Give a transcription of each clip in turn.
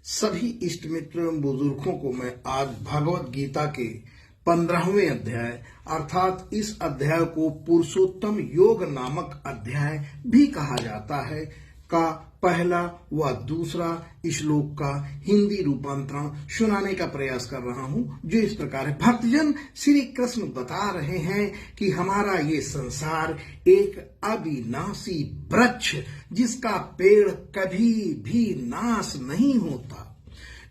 सभी इष्ट मित्रों एवं बुजुर्गों को मैं आज भगवत गीता के 15वें अध्याय अर्थात इस अध्याय को पुरुषोत्तम योग नामक अध्याय भी कहा जाता है का पहला व दूसरा श्लोक का हिंदी रूपांतरण सुनाने का प्रयास कर रहा हूं, जो इस प्रकार है। भक्तजन, श्री कृष्ण बता रहे हैं कि हमारा ये संसार एक अविनाशी वृक्ष, जिसका पेड़ कभी भी नाश नहीं होता,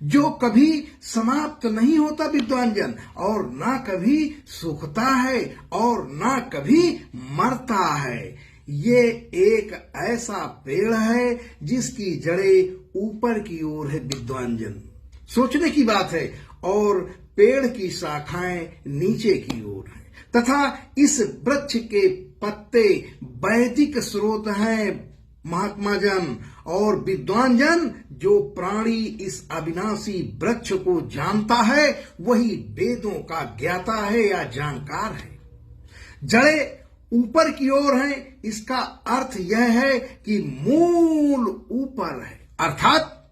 जो कभी समाप्त नहीं होता विद्वान जन, और ना कभी सूखता है और ना कभी मरता है। ये एक ऐसा पेड़ है जिसकी जड़ें ऊपर की ओर है विद्वान जन, सोचने की बात है, और पेड़ की शाखाएं नीचे की ओर है, तथा इस वृक्ष के पत्ते वैदिक स्रोत हैं महात्मा जन और विद्वान जन। जो प्राणी इस अविनाशी वृक्ष को जानता है वही वेदों का ज्ञाता है या जानकार है। जड़ें ऊपर की ओर है, इसका अर्थ यह है कि मूल ऊपर है, अर्थात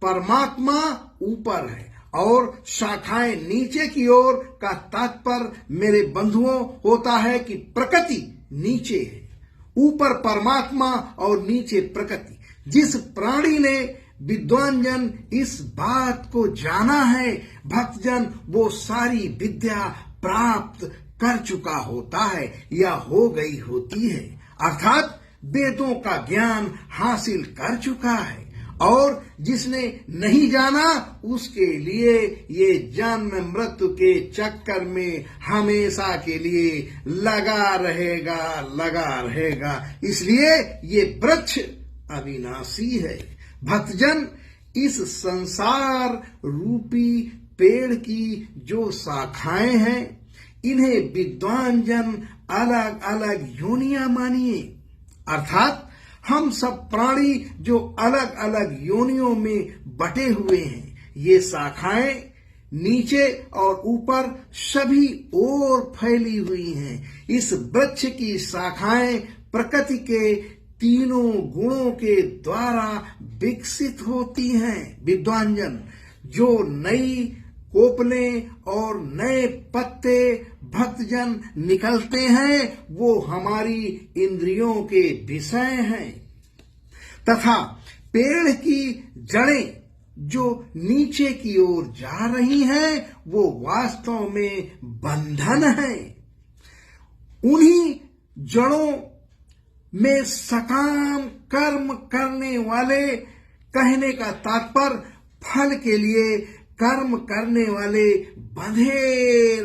परमात्मा ऊपर है, और शाखाएं नीचे की ओर का तात्पर्य मेरे बंधुओं होता है कि प्रकृति नीचे है, ऊपर परमात्मा और नीचे प्रकृति। जिस प्राणी ने विद्वान जन इस बात को जाना है भक्तजन, वो सारी विद्या प्राप्त कर चुका होता है या हो गई होती है, अर्थात वेदों का ज्ञान हासिल कर चुका है। और जिसने नहीं जाना उसके लिए ये जन्म मृत्यु के चक्कर में हमेशा के लिए लगा रहेगा। इसलिए ये वृक्ष अविनाशी है। भक्तजन, इस संसार रूपी पेड़ की जो शाखाएं हैं, इन्हें विद्वान जन अलग अलग योनियां मानिए, अर्थात हम सब प्राणी जो अलग अलग योनियों में बटे हुए हैं। ये शाखाएं नीचे और ऊपर सभी ओर फैली हुई हैं। इस वृक्ष की शाखाएं प्रकृति के तीनों गुणों के द्वारा विकसित होती हैं विद्वान जन। जो नई कोपलें और नए पत्ते भक्तजन निकलते हैं वो हमारी इंद्रियों के विषय हैं, तथा पेड़ की जड़ें जो नीचे की ओर जा रही हैं वो वास्तव में बंधन है। उन्हीं जड़ों में सकाम कर्म करने वाले, कहने का तात्पर्य फल के लिए कर्म करने वाले बंधे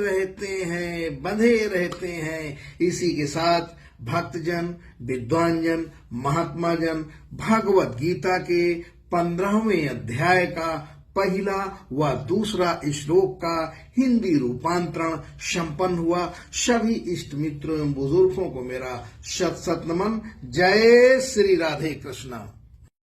रहते हैं। इसी के साथ भक्तजन, विद्वान जन, महात्मा जन भगवत गीता के 15वें अध्याय का पहला व दूसरा श्लोक का हिंदी रूपांतरण संपन्न हुआ। सभी इष्ट मित्रों एवं बुजुर्गों को मेरा शत शत नमन। जय श्री राधे कृष्ण।